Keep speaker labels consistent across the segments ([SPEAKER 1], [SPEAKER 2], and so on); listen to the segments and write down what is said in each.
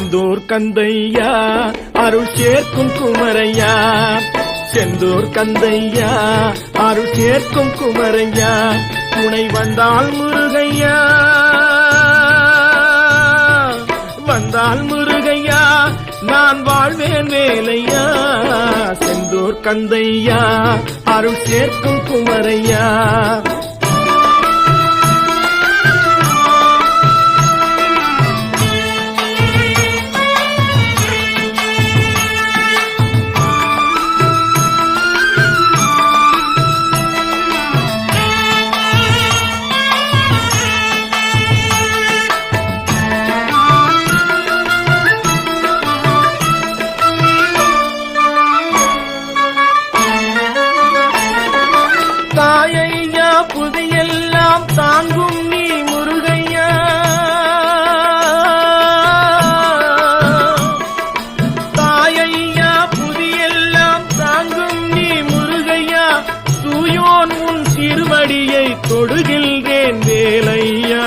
[SPEAKER 1] செந்தூர் கந்தையா அருள் சேர்க்கும் குமரையா, செந்தூர் கந்தையா அருள் சேர்க்கும் குமரையா, துணை வந்தால் முருகையா, வந்தால் முருகையா நான் வாழ்வேன் வேலையா, செந்தூர் கந்தையா அருள் சேர்க்கும் குமரையா. தாயையா புதியெல்லாம் தாங்கும் நீ முருகையா, தாயையா புதியெல்லாம் தாங்கும் நீ முருகையா, தூயோன் உன் திருவடியை தொடுகின்றேன் வேலையா,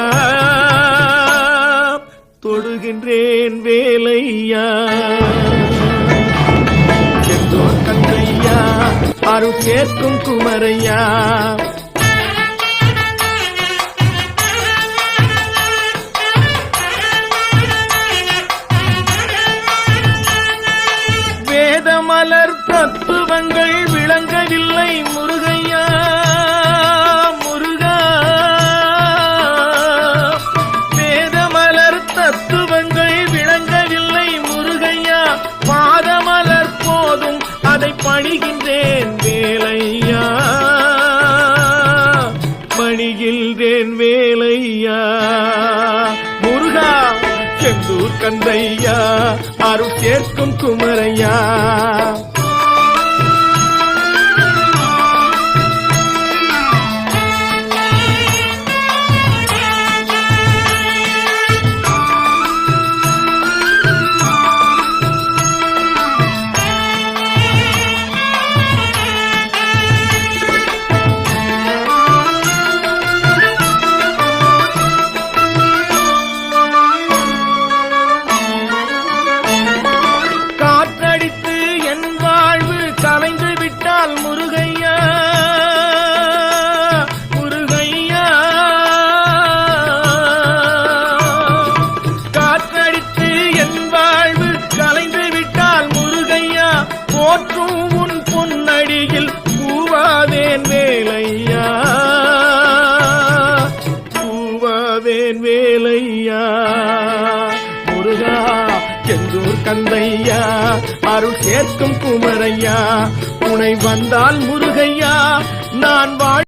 [SPEAKER 1] தொடுகின்றேன் வேலையா. செந்தூர் கந்தையா அருள் சேர்க்கும் குமரையா, வேதமலர் தத்துவங்கள் விளங்கவில்லை முருகையா, முருகா வேதமலர் தத்துவங்கள் விளங்கவில்லை முருகையா, பாதமலர் போதும் அதை பணிகின்றேன் வேலையா, பணிகின்றேன் வேலையா. முருகா செந்தூர் கந்தையா அருள் சேர்க்கும் குமரையா, கலைந்து விட்டால் முருகையா, முருகையா காற்றடித்து என் வாழ்வு கலைந்து விட்டால் முருகையா, போற்றும் உன் பொன்னடியில் பூவாவேன் வேலையா, பூவாவேன் வேலையா. முருகா செந்தூர் கந்தையா அருள் சேர்க்கும் குமரையா, துணை வந்தால் முருகையா நான் வாழ்